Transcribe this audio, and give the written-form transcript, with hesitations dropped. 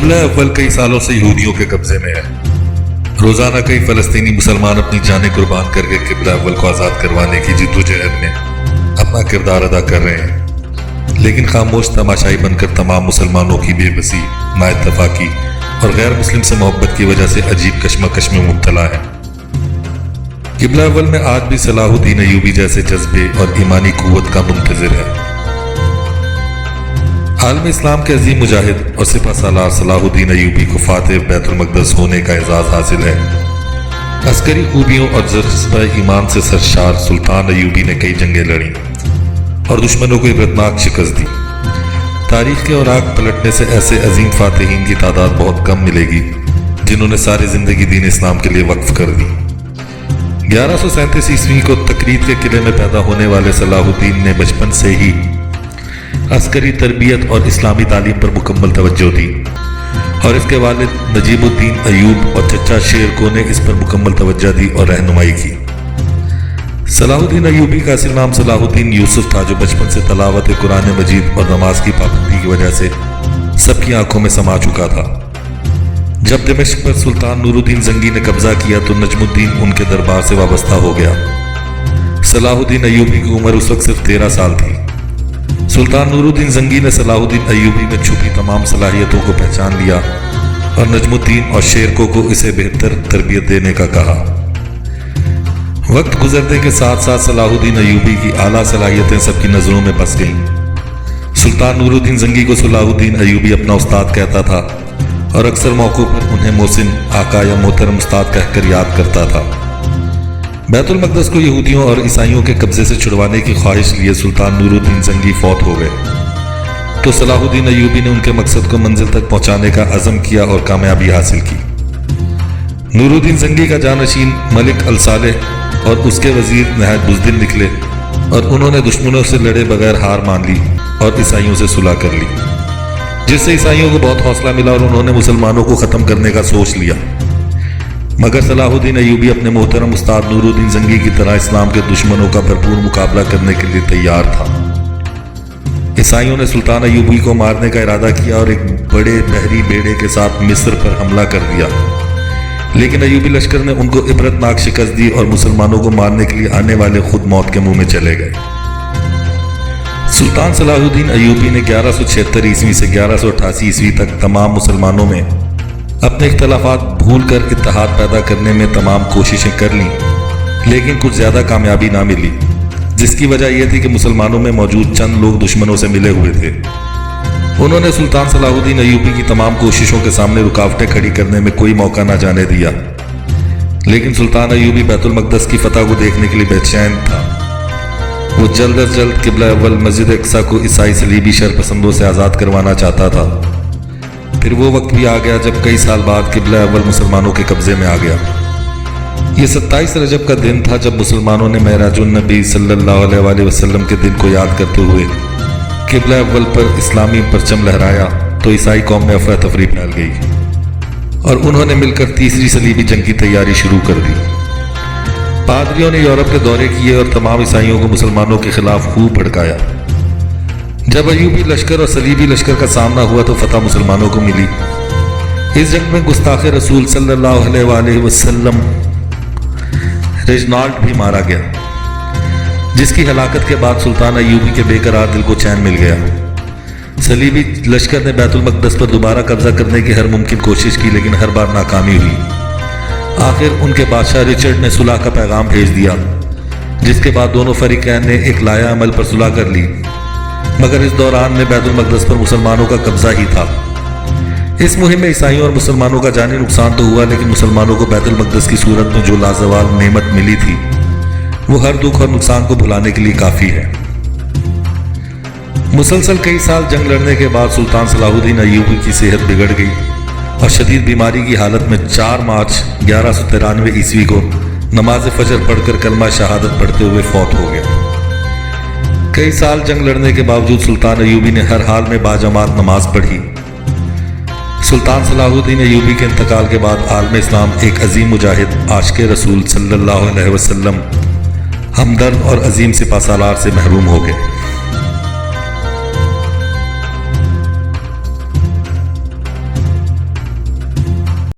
قبلہ اول کئی سالوں سے یہودیوں کے قبضے میں ہے۔ روزانہ کئی فلسطینی مسلمان اپنی جانیں قربان کر کے قبلہ اول کو آزاد کروانے کی جدوجہد میں اپنا کردار ادا کر رہے ہیں، لیکن خاموش تماشائی بن کر تمام مسلمانوں کی بے بسی، نا اتفاقی اور غیر مسلم سے محبت کی وجہ سے عجیب کشمکش میں مبتلا ہے۔ قبلہ اول میں آج بھی صلاح الدین ایوبی جیسے جذبے اور ایمانی قوت کا منتظر ہے۔ عالم اسلام کے عظیم مجاہد اور سپہ سالار صلاح الدین ایوبی کو فاتح بیت المقدس ہونے کا اعزاز حاصل ہے۔ عسکری خوبیوں اور جذبہ ایمان سے سرشار سلطان ایوبی نے کئی جنگیں لڑیں اور دشمنوں کو عبرتناک شکست دی۔ تاریخ کے اوراق پلٹنے سے ایسے عظیم فاتحین کی تعداد بہت کم ملے گی جنہوں نے ساری زندگی دین اسلام کے لیے وقف کر دی۔ 1137 عیسوی کو تکریت کے قلعے میں پیدا ہونے والے صلاح الدین نے بچپن سے ہی عسکری تربیت اور اسلامی تعلیم پر مکمل توجہ دی، اور اس کے والد نجیب الدین ایوب اور چچا شیر کو نے اس پر مکمل توجہ دی اور رہنمائی کی۔ صلاح الدین ایوبی کا اصل نام صلاح الدین یوسف تھا، جو بچپن سے تلاوت قرآن مجید اور نماز کی پابندی کی وجہ سے سب کی آنکھوں میں سما چکا تھا۔ جب دمشق پر سلطان نور الدین زنگی نے قبضہ کیا تو نجم الدین ان کے دربار سے وابستہ ہو گیا۔ صلاح الدین ایوبی کی عمر اس وقت صرف 13 سال تھی۔ سلطان نور الدین زنگی نے صلاح الدین ایوبی میں چھپی تمام صلاحیتوں کو پہچان لیا اور نجم الدین اور شیرکو کو اسے بہتر تربیت دینے کا کہا۔ وقت گزرنے کے ساتھ ساتھ صلاح الدین ایوبی کی اعلیٰ صلاحیتیں سب کی نظروں میں بس گئیں۔ سلطان نور الدین زنگی کو صلاح الدین ایوبی اپنا استاد کہتا تھا اور اکثر موقعوں پر انہیں محسن، آقا یا محترم استاد کہہ کر یاد کرتا تھا۔ بیت المقدس کو یہودیوں اور عیسائیوں کے قبضے سے چھڑوانے کی خواہش لیے سلطان نور الدین زنگی فوت ہو گئے تو صلاح الدین ایوبی نے ان کے مقصد کو منزل تک پہنچانے کا عزم کیا اور کامیابی حاصل کی۔ نور الدین زنگی کا جانشین ملک الصالح اور اس کے وزیر نہایت بزدل نکلے اور انہوں نے دشمنوں سے لڑے بغیر ہار مان لی اور عیسائیوں سے صلح کر لی، جس سے عیسائیوں کو بہت حوصلہ ملا اور انہوں نے مسلمانوں کو ختم کرنے کا سوچ لیا۔ مگر صلاح الدین ایوبی اپنے محترم استاد نور الدین زنگی کی طرح اسلام کے دشمنوں کا بھرپور مقابلہ کرنے کے لیے تیار تھا۔ عیسائیوں نے سلطان ایوبی کو مارنے کا ارادہ کیا اور ایک بڑے بحری بیڑے کے ساتھ مصر پر حملہ کر دیا، لیکن ایوبی لشکر نے ان کو عبرتناک شکست دی اور مسلمانوں کو مارنے کے لیے آنے والے خود موت کے منہ میں چلے گئے۔ سلطان صلاح الدین ایوبی نے 1176 عیسوی سے 1188 عیسوی تک تمام مسلمانوں میں اپنے اختلافات بھول کر اتحاد پیدا کرنے میں تمام کوششیں کر لیں، لیکن کچھ زیادہ کامیابی نہ ملی، جس کی وجہ یہ تھی کہ مسلمانوں میں موجود چند لوگ دشمنوں سے ملے ہوئے تھے۔ انہوں نے سلطان صلاح الدین ایوبی کی تمام کوششوں کے سامنے رکاوٹیں کھڑی کرنے میں کوئی موقع نہ جانے دیا، لیکن سلطان ایوبی بیت المقدس کی فتح کو دیکھنے کے لیے بے چین تھا۔ وہ جلد از جلد قبلہ اول مسجد اقصیٰ کو عیسائی صلیبی شر پسندوں سے آزاد کروانا چاہتا تھا۔ پھر وہ وقت بھی آ گیا جب کئی سال بعد قبلہ اول مسلمانوں کے قبضے میں آ گیا۔ یہ 27 رجب کا دن تھا جب مسلمانوں نے معراج النبی صلی اللہ علیہ وآلہ وسلم کے دن کو یاد کرتے ہوئے قبلہ اول پر اسلامی پرچم لہرایا تو عیسائی قوم میں افراتفری پھیل گئی اور انہوں نے مل کر تیسری صلیبی جنگ کی تیاری شروع کر دی۔ پادریوں نے یورپ کے دورے کیے اور تمام عیسائیوں کو مسلمانوں کے خلاف خوب بھڑکایا۔ جب ایوبی لشکر اور صلیبی لشکر کا سامنا ہوا تو فتح مسلمانوں کو ملی۔ اس جنگ میں گستاخ رسول صلی اللہ علیہ وآلہ وسلم ریجنالڈ بھی مارا گیا، جس کی ہلاکت کے بعد سلطان ایوبی کے بے قرار دل کو چین مل گیا۔ صلیبی لشکر نے بیت المقدس پر دوبارہ قبضہ کرنے کی ہر ممکن کوشش کی، لیکن ہر بار ناکامی ہوئی۔ آخر ان کے بادشاہ رچرڈ نے صلح کا پیغام بھیج دیا، جس کے بعد دونوں فریقین نے ایک لائحہ عمل پر صلح کر لی، مگر اس دوران میں بیت المقدس پر مسلمانوں کا قبضہ ہی تھا۔ اس مہم میں عیسائیوں اور مسلمانوں کا جانی نقصان تو ہوا، لیکن مسلمانوں کو بیت المقدس کی صورت میں جو لازوال نعمت ملی تھی وہ ہر دکھ اور نقصان کو بھلانے کے لیے کافی ہے۔ مسلسل کئی سال جنگ لڑنے کے بعد سلطان صلاح الدین ایوبی کی صحت بگڑ گئی اور شدید بیماری کی حالت میں 4 مارچ 1193 عیسوی کو نماز فجر پڑھ کر کلمہ شہادت پڑھتے ہوئے فوت ہو گیا۔ کئی سال جنگ لڑنے کے باوجود سلطان ایوبی نے ہر حال میں باجماعت نماز پڑھی۔ سلطان صلاح الدین ایوبی کے انتقال کے بعد عالم اسلام ایک عظیم مجاہد، عاشق رسول صلی اللہ علیہ وسلم، ہمدرد اور عظیم سپہ سالار سے محروم ہو گئے۔